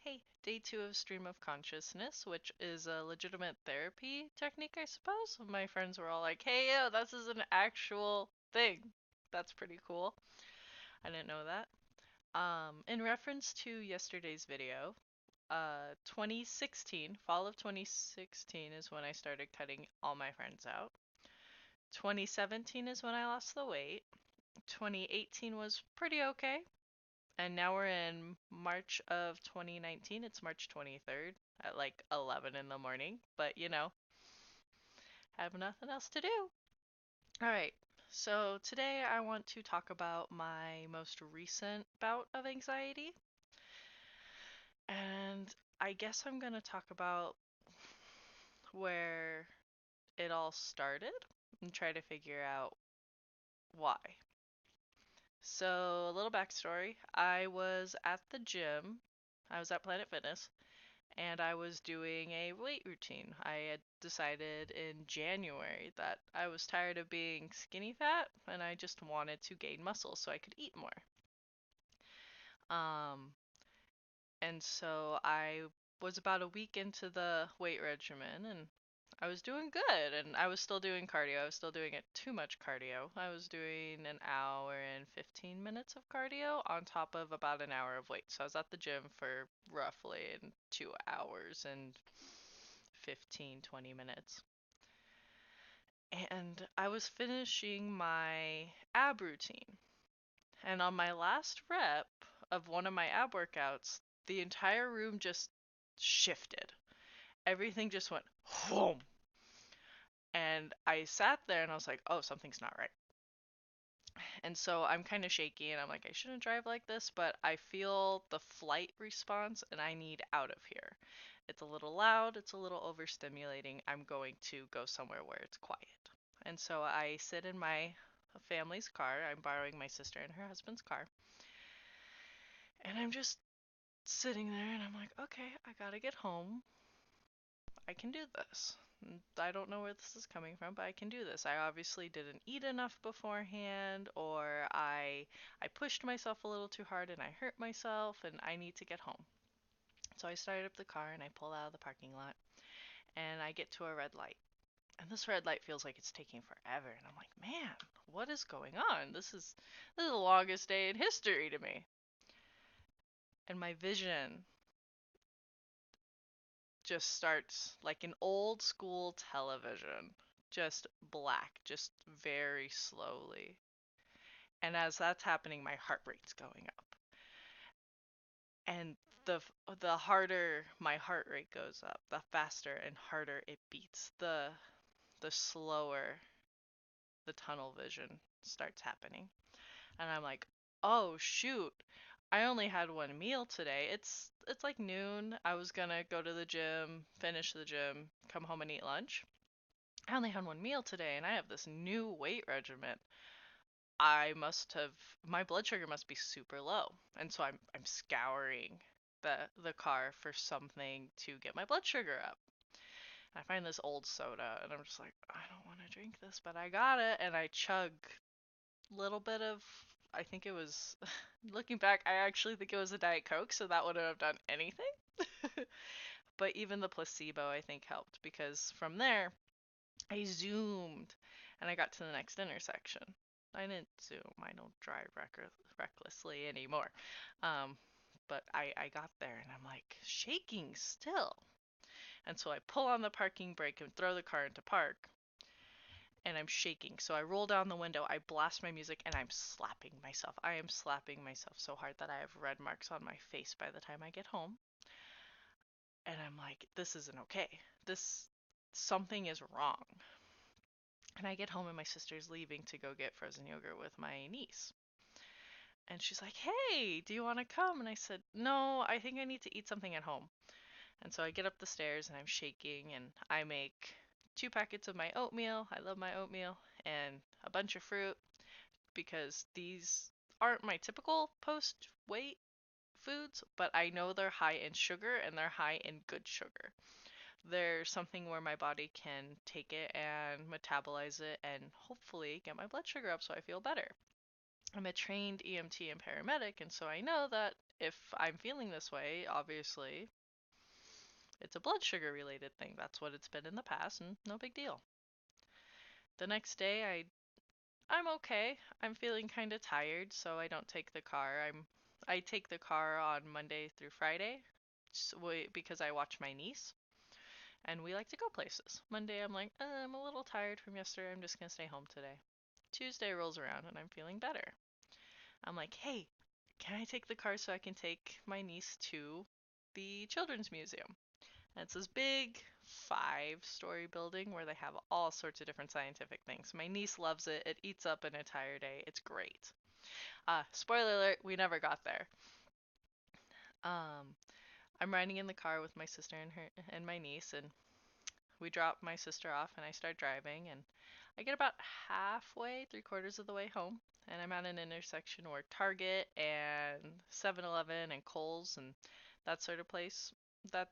Hey, day two of Stream of Consciousness, which is a legitimate therapy technique, I suppose. My friends were all like, hey, yo, this is an actual thing. That's pretty cool. I didn't know that. In reference to yesterday's video, 2016, fall of 2016 is when I started cutting all my friends out. 2017 is when I lost the weight. 2018 was pretty okay. And now we're in March of 2019. It's March 23rd at like 11 in the morning. But have nothing else to do. All right. So today I want to talk about my most recent bout of anxiety. And I guess I'm going to talk about where it all started and try to figure out why. So, a little backstory. I was at the gym. I was at Planet Fitness and I was doing a weight routine. I had decided in January that I was tired of being skinny fat and I just wanted to gain muscle so I could eat more. Um, and so I was about a week into the weight regimen and I was doing good and I was still doing cardio. I was still doing it too much cardio. I was doing an hour and 15 minutes of cardio on top of about an hour of weight. So I was at the gym for roughly 2 hours and 15, 20 minutes. And I was finishing my ab routine. And on my last rep of one of my ab workouts, the entire room just shifted. Everything just went whoom. And I sat there and I was like, oh, something's not right. And so I'm kind of shaky and I'm like, I shouldn't drive like this, but I feel the flight response and I need out of here. It's a little loud, it's a little overstimulating. I'm going to go somewhere where it's quiet. And so I sit in my family's car. I'm borrowing my sister and her husband's car. And I'm just sitting there and I'm like, okay, I gotta get home. I can do this. I don't know where this is coming from, but I can do this. I obviously didn't eat enough beforehand, or I pushed myself a little too hard and I hurt myself, and I need to get home. So I started up the car and I pull out of the parking lot, and I get to a red light. And this red light feels like it's taking forever, and I'm like, man, what is going on? This is the longest day in history to me. And my vision just starts like an old school television, just black, just very slowly. And as that's happening, my heart rate's going up. And the the harder my heart rate goes up, the faster and harder it beats. The slower the tunnel vision starts happening. And I'm like, "Oh shoot. I only had one meal today. It's like noon. I was gonna go to the gym, finish the gym, come home and eat lunch. I only had one meal today and I have this new weight regimen. I must have my blood sugar must be super low. And so I'm scouring the car for something to get my blood sugar up. I find this old soda and I'm just like, I don't want to drink this, but I got it and I chug little bit of I think it was looking back, I actually think it was a Diet Coke, so that wouldn't have done anything. But even the placebo I think helped because from there I zoomed and I got to the next intersection. I didn't zoom. I don't drive recklessly anymore. Um, but I got there and I'm like shaking still. And so I pull on the parking brake and throw the car into park and I'm shaking. So I roll down the window, I blast my music, and I'm slapping myself. I am slapping myself so hard that I have red marks on my face by the time I get home. And I'm like, this isn't okay. This something is wrong. And I get home and my sister's leaving to go get frozen yogurt with my niece. And she's like, "Hey, do you want to come?" And I said, "No, I think I need to eat something at home." And so I get up the stairs and I'm shaking and I make 2 packets of my oatmeal. I love my oatmeal and a bunch of fruit because these aren't my typical post weight foods, but I know they're high in sugar and they're high in good sugar. There's something where my body can take it and metabolize it and hopefully get my blood sugar up so I feel better. I'm a trained EMT and paramedic, and so I know that if I'm feeling this way, obviously, it's a blood sugar related thing. That's what it's been in the past, and no big deal. The next day, I'm okay. I'm feeling kind of tired, so I don't take the car. I take the car on Monday through Friday because I watch my niece and we like to go places. Monday, I'm like, I'm a little tired from yesterday. I'm just gonna stay home today. Tuesday rolls around and I'm feeling better. I'm like, hey, can I take the car so I can take my niece to the Children's Museum? And it's this big 5-story building where they have all sorts of different scientific things. My niece loves it. It eats up an entire day. It's great. Spoiler alert, we never got there. Um, I'm riding in the car with my sister and my niece, and we drop my sister off, and I start driving, and I get about halfway, 3/4 of the way home, and I'm at an intersection where Target and 7-Eleven and Kohl's and that sort of place, that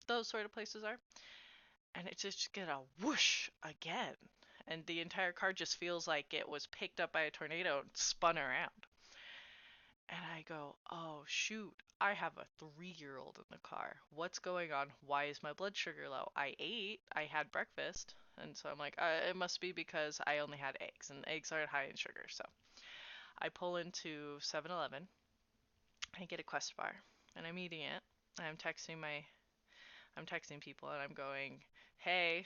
those sort of places are, and it just get a whoosh again, and the entire car just feels like it was picked up by a tornado and spun around. And I go, oh shoot, I have a 3-year-old in the car. What's going on? Why is my blood sugar low? I ate, I had breakfast, and so I'm like, it must be because I only had eggs, and eggs aren't high in sugar. So I pull into 7-Eleven, I get a Quest bar, and I'm eating it. I'm I'm texting people, and I'm going, hey,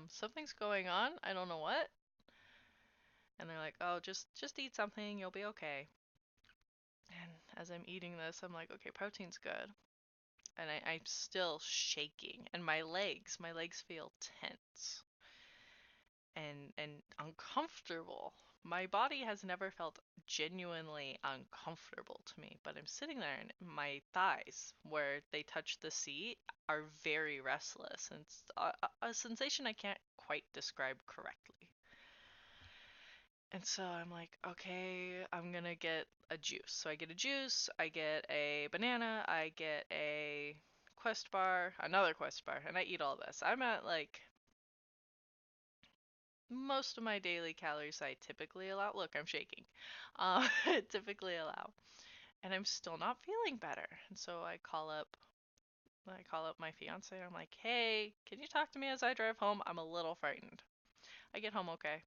something's going on. I don't know what. And they're like, oh, just eat something, you'll be okay. And as I'm eating this, I'm like, okay, protein's good. And I'm still shaking, and my legs feel tense and uncomfortable. My body has never felt genuinely uncomfortable to me, but I'm sitting there and my thighs, where they touch the seat, are very restless, and it's a sensation I can't quite describe correctly. And so I'm like, okay, I'm gonna get a juice. So I get a juice, I get a banana, I get a Quest bar, another Quest bar, and I eat all this. I'm at like most of my daily calories I typically allow. Look, I'm shaking. Typically allow. And I'm still not feeling better. And so I call up my fiance and I'm like, hey, can you talk to me as I drive home? I'm a little frightened. I get home okay.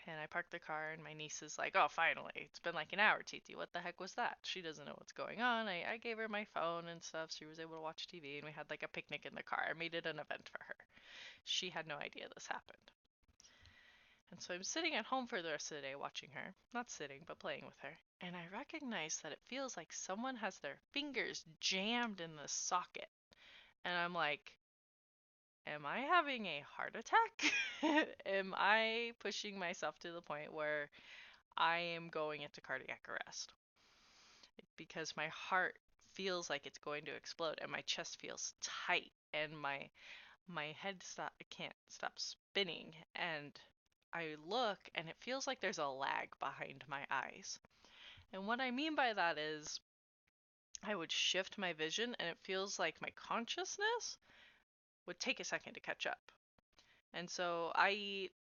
And I park the car, and my niece is like, oh, finally. It's been like an hour, Titi. What the heck was that? She doesn't know what's going on. I gave her my phone and stuff. So she was able to watch TV, and we had like a picnic in the car. I made it an event for her. She had no idea this happened. And so I'm sitting at home for the rest of the day watching her. Not sitting, but playing with her. And I recognize that it feels like someone has their fingers jammed in the socket. And I'm like, am I having a heart attack? Am I pushing myself to the point where I am going into cardiac arrest because my heart feels like it's going to explode and my chest feels tight and my head can't stop spinning, and I look and it feels like there's a lag behind my eyes. And what I mean by that is I would shift my vision and it feels like my consciousness would take a second to catch up. And so I eat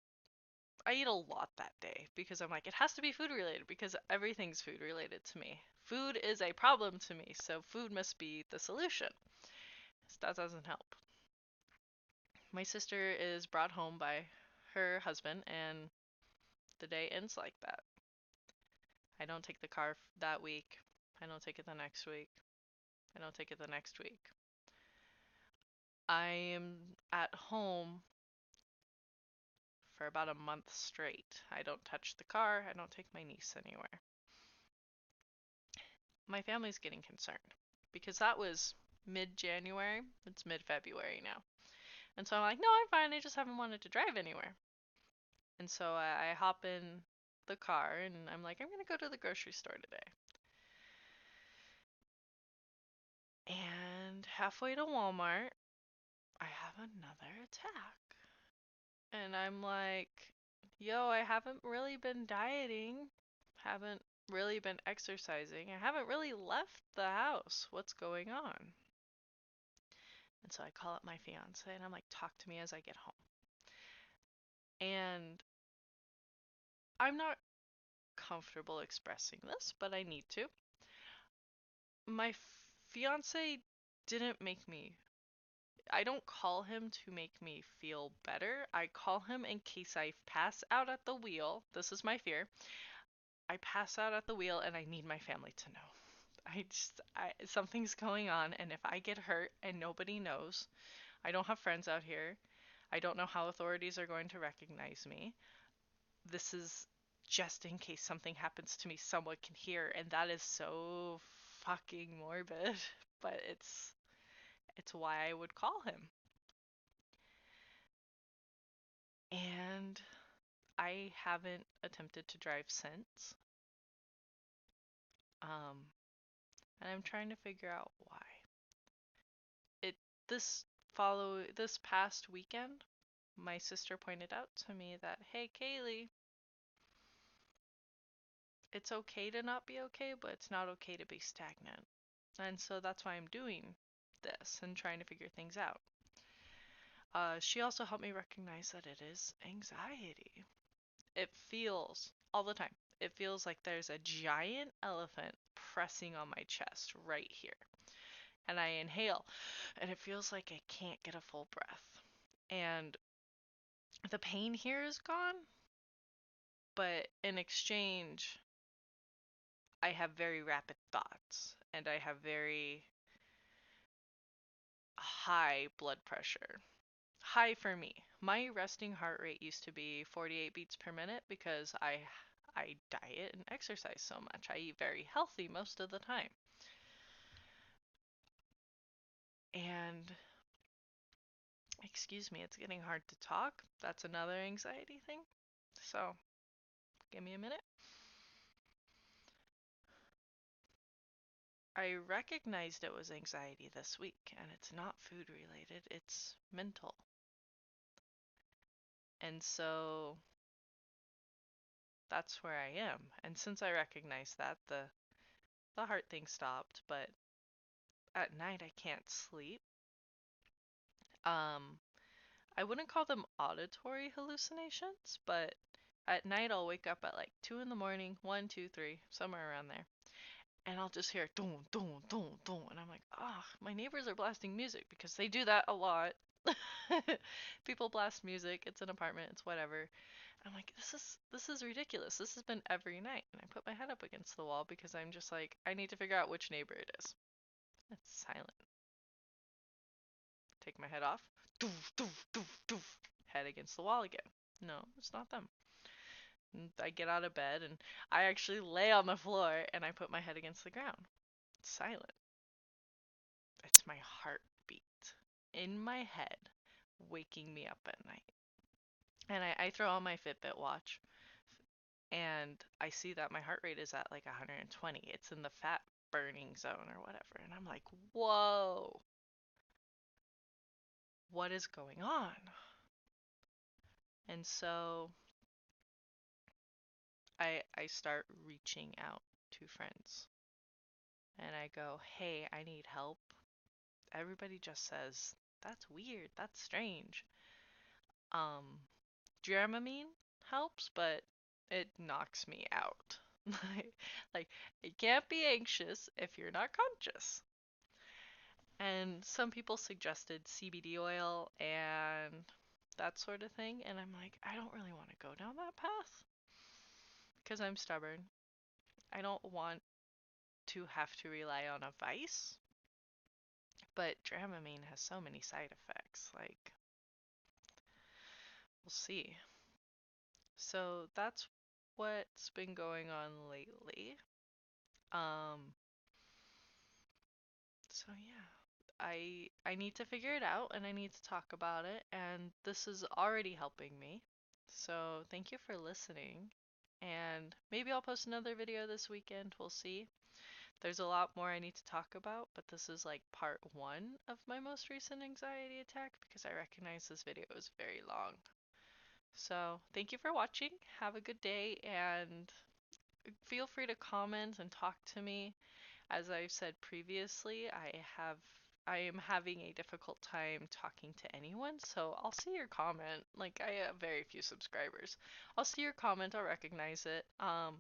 a lot that day because I'm like, it has to be food related because everything's food related to me. Food is a problem to me, so food must be the solution. So that doesn't help. My sister is brought home by her husband, and the day ends like that. I don't take the car that week. I don't take it the next week. I don't take it the next week. I am at home for about a month straight. I don't touch the car. I don't take my niece anywhere. My family's getting concerned because that was mid-January. It's mid-February now. And so I'm like, no, I'm fine. I just haven't wanted to drive anywhere. And so I hop in the car and I'm like, I'm going to go to the grocery store today. And halfway to Walmart, I have another attack. And I'm like, yo, I haven't really been dieting, haven't really been exercising, I haven't really left the house. What's going on? And so I call up my fiance and I'm like, talk to me as I get home. And I'm not comfortable expressing this, but I need to. My fiance didn't make me. I don't call him to make me feel better. I call him in case I pass out at the wheel. This is my fear. I pass out at the wheel and I need my family to know. Something's going on, and if I get hurt and nobody knows, I don't have friends out here. I don't know how authorities are going to recognize me. This is just in case something happens to me, someone can hear, and that is so fucking morbid. But it's why I would call him. And I haven't attempted to drive since. Um, and I'm trying to figure out why. It this past weekend, my sister pointed out to me that, hey, Kaylee, it's okay to not be okay, but it's not okay to be stagnant. And so that's why I'm doing this and trying to figure things out. She also helped me recognize that it is anxiety. It feels all the time. It feels like there's a giant elephant pressing on my chest right here. And I inhale, and it feels like I can't get a full breath. And the pain here is gone, but in exchange, I have very rapid thoughts and I have very high blood pressure. High for me. My resting heart rate used to be 48 beats per minute because I diet and exercise so much. I eat very healthy most of the time. And excuse me, it's getting hard to talk. That's another anxiety thing. So, give me a minute. I recognized it was anxiety this week, and it's not food related, it's mental. And so that's where I am. And since I recognized that, the heart thing stopped, but at night I can't sleep. Um, I wouldn't call them auditory hallucinations, but at night I'll wake up at like 2 in the morning, 1, 2, 3, somewhere around there, and I'll just hear dun dun dun dun, and I'm like, ah, oh, my neighbors are blasting music because they do that a lot. People blast music. It's an apartment. It's whatever. I'm like, this is ridiculous. This has been every night, and I put my head up against the wall because I'm just like, I need to figure out which neighbor it is. It's silent. Take my head off. Doof, doof, doof, doof. Head against the wall again. No, it's not them. And I get out of bed and I actually lay on the floor and I put my head against the ground. It's silent. It's my heartbeat in my head waking me up at night. And I throw on my Fitbit watch and I see that my heart rate is at like 120. It's in the fat burning zone or whatever. And I'm like, whoa, what is going on? And so I start reaching out to friends and I go, hey, I need help. Everybody just says, that's weird, that's strange. Um, Dramamine helps, but it knocks me out. Like, you can't be anxious if you're not conscious. And some people suggested CBD oil and that sort of thing, and I'm like, I don't really want to go down that path because I'm stubborn. I don't want to have to rely on a vice, but Dramamine has so many side effects. Like, we'll see. So that's what's been going on lately. Um, so yeah, I need to figure it out and I need to talk about it, and this is already helping me. So thank you for listening. And maybe I'll post another video this weekend. We'll see. There's a lot more I need to talk about, but this is like part one of my most recent anxiety attack because I recognize this video is very long. So thank you for watching. Have a good day and feel free to comment and talk to me. As I've said previously, I am having a difficult time talking to anyone, so I'll see your comment. Like, I have very few subscribers. I'll see your comment, I'll recognize it. I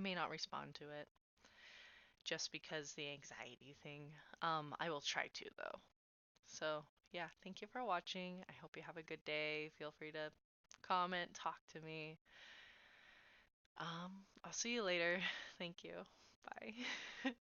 may not respond to it. just because the anxiety thing. I will try to though. So, yeah, thank you for watching. I hope you have a good day. Feel free to comment, talk to me. I'll see you later. Thank you. Bye.